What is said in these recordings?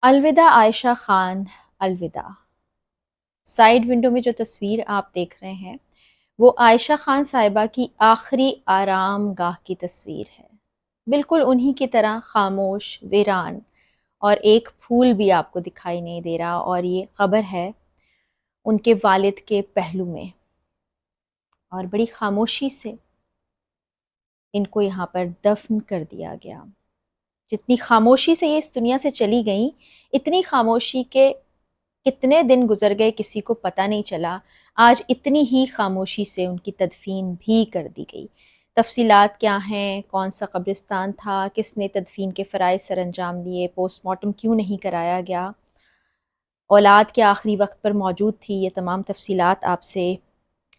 अलविदा आयशा खान, अलविदा। Side window में जो तस्वीर आप देख रहे हैं वो आयशा खान साहिबा की आखिरी आराम गाह की तस्वीर है। बिल्कुल उन्हीं की तरह खामोश, वीरान, और एक फूल भी आपको दिखाई नहीं दे रहा। और ये कब्र है उनके वालिद के पहलू में, और बड़ी खामोशी से इनको यहाँ पर दफन कर दिया गया। जितनी खामोशी से ये इस दुनिया से चली गई, इतनी खामोशी के कितने दिन गुजर गए किसी को पता नहीं चला। आज इतनी ही खामोशी से उनकी तदफीन भी कर दी गई। तफसीलात क्या हैं, कौन सा कब्रिस्तान था, किसने तदफीन के फ़राइज़ सर अंजाम दिए, पोस्टमार्टम क्यों नहीं कराया गया, औलाद के आखिरी वक्त पर मौजूद थी, ये तमाम तफसीलात आपसे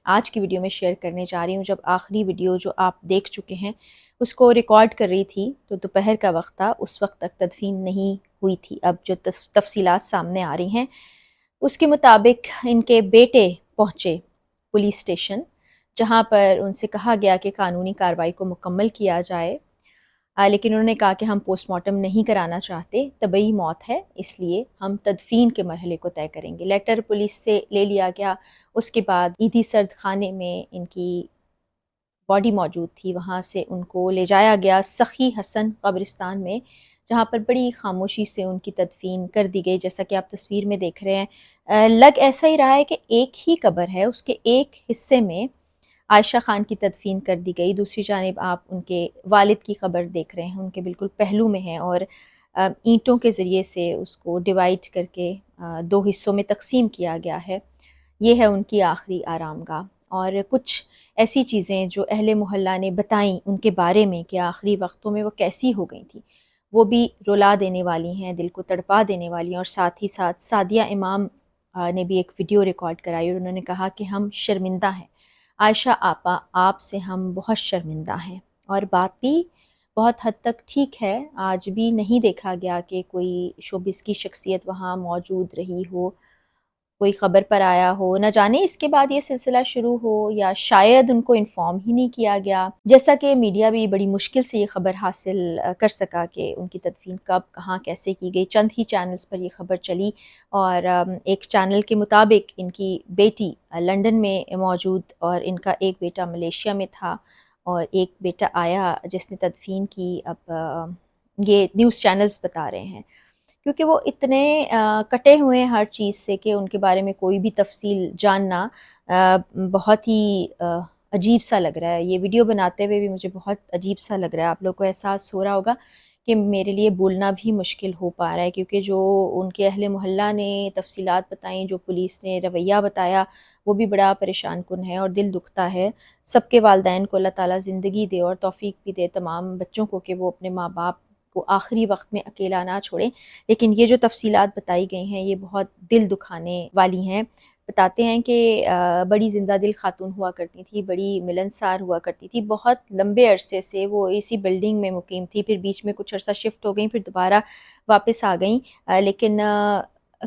आज की वीडियो में शेयर करने जा रही हूँ। जब आखिरी वीडियो जो आप देख चुके हैं उसको रिकॉर्ड कर रही थी तो दोपहर का वक्त था, उस वक्त तक तदफीन नहीं हुई थी। अब जो तफसीलात सामने आ रही हैं उसके मुताबिक इनके बेटे पहुँचे पुलिस स्टेशन, जहाँ पर उनसे कहा गया कि कानूनी कार्रवाई को मुकम्मल किया जाए। लेकिन उन्होंने कहा कि हम पोस्टमार्टम नहीं कराना चाहते, तबई मौत है, इसलिए हम तदफीन के मरहले को तय करेंगे। लेटर पुलिस से ले लिया गया। उसके बाद ईदी सर्द खाने में इनकी बॉडी मौजूद थी, वहाँ से उनको ले जाया गया सखी हसन कब्रिस्तान में, जहाँ पर बड़ी खामोशी से उनकी तदफीन कर दी गई। जैसा कि आप तस्वीर में देख रहे हैं, लग ऐसा ही रहा है कि एक ही कब्र है, उसके एक हिस्से में आयशा खान की तदफीन कर दी गई, दूसरी जानिब आप उनके वालिद की ख़बर देख रहे हैं, उनके बिल्कुल पहलू में है, और ईंटों के ज़रिए से उसको डिवाइड करके दो हिस्सों में तकसीम किया गया है। ये है उनकी आखिरी आरामगाह। और कुछ ऐसी चीज़ें जो अहले मोहल्ला ने बताई उनके बारे में कि आखिरी वक्तों में वो कैसी हो गई थी, वो भी रुला देने वाली हैं, दिल को तड़पा देने वाली हैं। और साथ ही साथ सादिया इमाम ने भी एक वीडियो रिकॉर्ड कराई और उन्होंने कहा कि हम शर्मिंदा हैं आयशा आपा, आपसे हम बहुत शर्मिंदा हैं। और बात भी बहुत हद तक ठीक है। आज भी नहीं देखा गया कि कोई शोबिस की शख्सियत वहाँ मौजूद रही हो, कोई ख़बर पर आया हो। न जाने इसके बाद ये सिलसिला शुरू हो या शायद उनको इन्फॉर्म ही नहीं किया गया। जैसा कि मीडिया भी बड़ी मुश्किल से ये ख़बर हासिल कर सका कि उनकी तदफीन कब, कहाँ, कैसे की गई। चंद ही चैनल्स पर ये ख़बर चली, और एक चैनल के मुताबिक इनकी बेटी लंदन में मौजूद, और इनका एक बेटा मलेशिया में था, और एक बेटा आया जिसने तदफीन की। अब ये न्यूज़ चैनल्स बता रहे हैं, क्योंकि वो इतने कटे हुए हैं हर चीज़ से कि उनके बारे में कोई भी तफसील जानना बहुत ही अजीब सा लग रहा है। ये वीडियो बनाते हुए भी मुझे बहुत अजीब सा लग रहा है। आप लोग को एहसास हो रहा होगा कि मेरे लिए बोलना भी मुश्किल हो पा रहा है, क्योंकि जो उनके अहले मोहल्ला ने तफसीलात बताई, जो पुलिस ने रवैया बताया, वो भी बड़ा परेशान कुन है और दिल दुखता है। सबके वालिदैन को अल्लाह ताला ज़िंदगी दे और तौफ़ीक भी दे तमाम बच्चों को कि वो अपने माँ बाप को आखिरी वक्त में अकेला ना छोड़ें। लेकिन ये जो तफसीलात बताई गई हैं ये बहुत दिल दुखाने वाली हैं। बताते हैं कि बड़ी ज़िंदा दिल खातून हुआ करती थी, बड़ी मिलनसार हुआ करती थी। बहुत लंबे अरसे से वो इसी बिल्डिंग में मुकीम थी, फिर बीच में कुछ अरसा शिफ्ट हो गई, फिर दोबारा वापस आ गई। लेकिन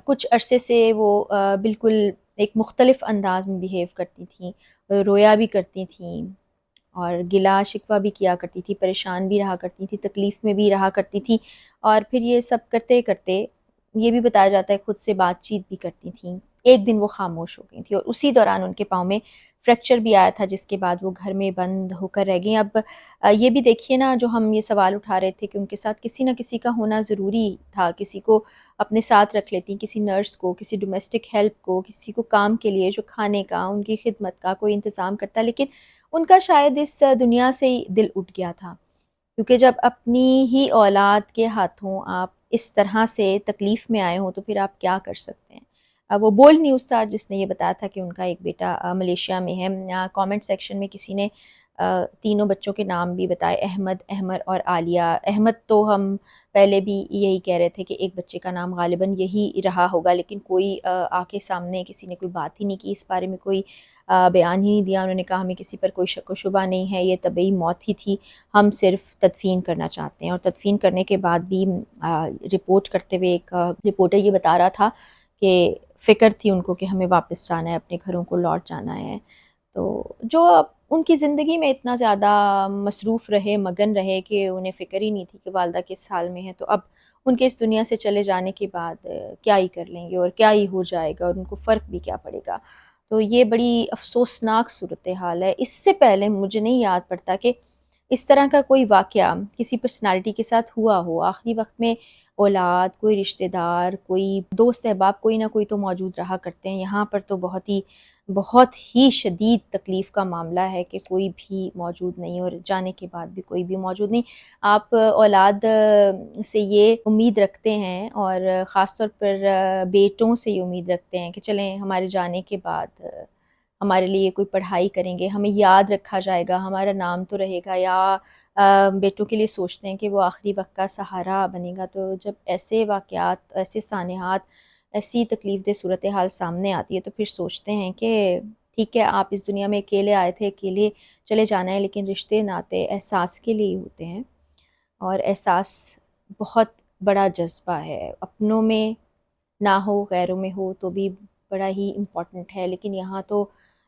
कुछ अरसे से वो बिल्कुल एक मुख्तलिफ़ अंदाज़ में बिहेव करती थीं, रोया भी करती थीं, और गिला शिकवा भी किया करती थी, परेशान भी रहा करती थी, तकलीफ़ में भी रहा करती थी। और फिर ये सब करते करते ये भी बताया जाता है खुद से बातचीत भी करती थीं। एक दिन वो खामोश हो गई थी और उसी दौरान उनके पाँव में फ्रैक्चर भी आया था, जिसके बाद वो घर में बंद होकर रह गईं। अब ये भी देखिए ना, जो हम ये सवाल उठा रहे थे कि उनके साथ किसी न किसी का होना ज़रूरी था, किसी को अपने साथ रख लेती, किसी नर्स को, किसी डोमेस्टिक हेल्प को, किसी को काम के लिए जो खाने का, उनकी खिदमत का कोई इंतज़ाम करता। लेकिन उनका शायद इस दुनिया से ही दिल उठ गया था, क्योंकि जब अपनी ही औलाद के हाथों आप इस तरह से तकलीफ़ में आए हों तो फिर आप क्या कर सकते हैं। वो बोल्ड न्यूज़ था जिसने ये बताया था कि उनका एक बेटा मलेशिया में है। कमेंट सेक्शन में किसी ने तीनों बच्चों के नाम भी बताए, अहमद, अहमर और आलिया। अहमद तो हम पहले भी यही कह रहे थे कि एक बच्चे का नाम गालिबन यही रहा होगा, लेकिन कोई आके सामने किसी ने कोई बात ही नहीं की, इस बारे में कोई बयान ही नहीं दिया। उन्होंने कहा हमें किसी पर कोई शक व शुबा नहीं है, ये तबई मौत ही थी, हम सिर्फ तदफीन करना चाहते हैं। और तदफीन करने के बाद भी रिपोर्ट करते हुए एक रिपोर्टर ये बता रहा था कि फ़िक्र थी उनको कि हमें वापस जाना है, अपने घरों को लौट जाना है। तो जो ان کی زندگی میں اتنا زیادہ مصروف رہے، مگن رہے کہ انہیں فکر ہی نہیں تھی کہ والدہ کس حال میں ہیں، تو اب ان کے اس دنیا سے چلے جانے کے بعد کیا ہی کر لیں گے اور کیا ہی ہو جائے گا اور ان کو فرق بھی کیا پڑے گا۔ تو یہ بڑی افسوسناک صورتحال ہے۔ اس سے پہلے مجھے نہیں یاد پڑتا کہ اس طرح کا کوئی واقعہ کسی پرسنالٹی کے ساتھ ہوا ہو۔ آخری وقت میں اولاد، کوئی رشتہ دار، کوئی دوست احباب، کوئی نہ کوئی تو موجود رہا کرتے ہیں۔ یہاں پر تو بہت ہی شدید تکلیف کا معاملہ ہے کہ کوئی بھی موجود نہیں، اور جانے کے بعد بھی کوئی بھی موجود نہیں۔ آپ اولاد سے یہ امید رکھتے ہیں، اور خاص طور پر بیٹوں سے یہ امید رکھتے ہیں کہ چلیں ہمارے جانے کے بعد ہمارے لیے کوئی پڑھائی کریں گے، ہمیں یاد رکھا جائے گا، ہمارا نام تو رہے گا، یا بیٹوں کے لیے سوچتے ہیں کہ وہ آخری وقت کا سہارا بنے گا۔ تو جب ایسے واقعات، ایسے سانحات، ایسی تکلیف دہ صورتحال سامنے آتی ہے تو پھر سوچتے ہیں کہ ٹھیک ہے، آپ اس دنیا میں اکیلے آئے تھے، اکیلے چلے جانا ہے، لیکن رشتے ناتے احساس کے لیے ہی ہوتے ہیں، اور احساس بہت بڑا جذبہ ہے، اپنوں میں نہ ہو غیروں میں ہو تو بھی بڑا ہی امپورٹنٹ ہے، لیکن یہاں تو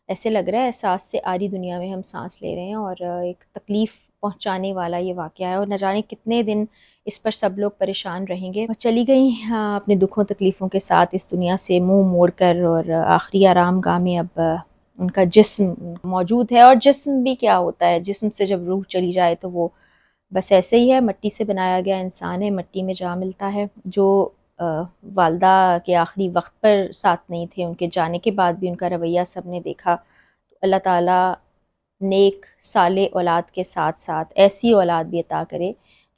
ایسے لگ رہا ہے احساس سے آری دنیا میں ہم سانس لے رہے ہیں، اور ایک تکلیف پہنچانے والا یہ واقعہ ہے، اور نہ جانے کتنے دن اس پر سب لوگ پریشان رہیں گے۔ اور چلی گئی اپنے دکھوں تکلیفوں کے ساتھ اس دنیا سے منہ موڑ کر، اور آخری آرام گاہ میں اب ان کا جسم موجود ہے، اور جسم بھی کیا ہوتا ہے، جسم سے جب روح چلی جائے تو وہ بس ایسے ہی ہے، مٹی سے بنایا گیا انسان ہے، مٹی میں جا ملتا ہے۔ جو والدہ کے آخری وقت پر ساتھ نہیں تھے، ان کے جانے کے بعد بھی ان کا رویہ سب نے دیکھا، تو اللہ تعالیٰ نیک صالح اولاد کے ساتھ ساتھ ایسی اولاد بھی عطا کرے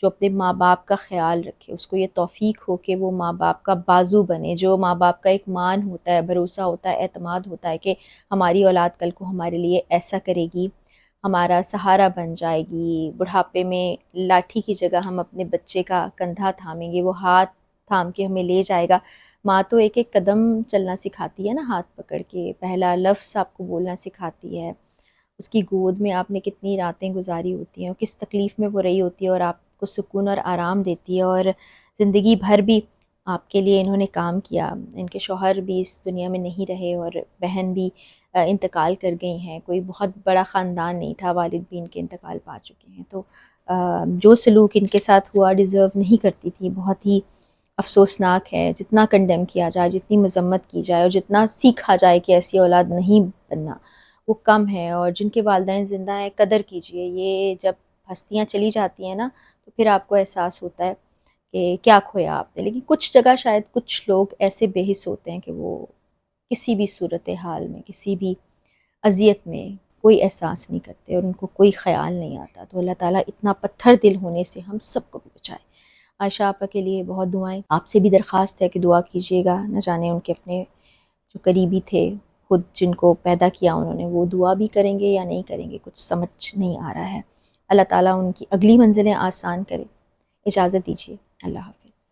جو اپنے ماں باپ کا خیال رکھے، اس کو یہ توفیق ہو کہ وہ ماں باپ کا بازو بنے، جو ماں باپ کا ایک مان ہوتا ہے، بھروسہ ہوتا ہے، اعتماد ہوتا ہے کہ ہماری اولاد کل کو ہمارے لیے ایسا کرے گی، ہمارا سہارا بن جائے گی، بڑھاپے میں لاٹھی کی جگہ ہم اپنے بچے کا کندھا تھامیں گے، وہ ہاتھ تھام کے ہمیں لے جائے گا۔ ماں تو ایک ایک قدم چلنا سکھاتی ہے نا، ہاتھ پکڑ کے پہلا لفظ آپ کو بولنا سکھاتی ہے، اس کی گود میں آپ نے کتنی راتیں گزاری ہوتی ہیں، اور کس تکلیف میں وہ رہی ہوتی ہے، اور آپ کو سکون اور آرام دیتی ہے، اور زندگی بھر بھی آپ کے لیے انہوں نے کام کیا۔ ان کے شوہر بھی اس دنیا میں نہیں رہے، اور بہن بھی انتقال کر گئی ہیں، کوئی بہت بڑا خاندان نہیں تھا، والد بھی ان کے انتقال پا چکے ہیں، تو جو سلوک ان کے ساتھ ہوا ڈیزرو نہیں کرتی تھی، بہت ہی افسوسناک ہے۔ جتنا کنڈیم کیا جائے، جتنی مذمت کی جائے، اور جتنا سیکھا جائے کہ ایسی اولاد نہیں بننا، وہ کم ہے، اور جن کے والدین زندہ ہیں قدر کیجئے۔ یہ جب ہستیاں چلی جاتی ہیں نا تو پھر آپ کو احساس ہوتا ہے کہ کیا کھویا آپ نے، لیکن کچھ جگہ شاید کچھ لوگ ایسے بے حس ہوتے ہیں کہ وہ کسی بھی صورتحال میں، کسی بھی اذیت میں کوئی احساس نہیں کرتے، اور ان کو کوئی خیال نہیں آتا۔ تو اللہ تعالیٰ اتنا پتھر دل ہونے سے ہم سب کو بھی بچائے۔ عائشہ آپا کے لیے بہت دعائیں، آپ سے بھی درخواست ہے کہ دعا کیجیے گا، نہ جانے ان کے اپنے جو قریبی تھے، خود جن کو پیدا کیا انہوں نے، وہ دعا بھی کریں گے یا نہیں کریں گے، کچھ سمجھ نہیں آ رہا ہے۔ اللہ تعالیٰ ان کی اگلی منزلیں آسان کرے۔ اجازت دیجیے، اللہ حافظ۔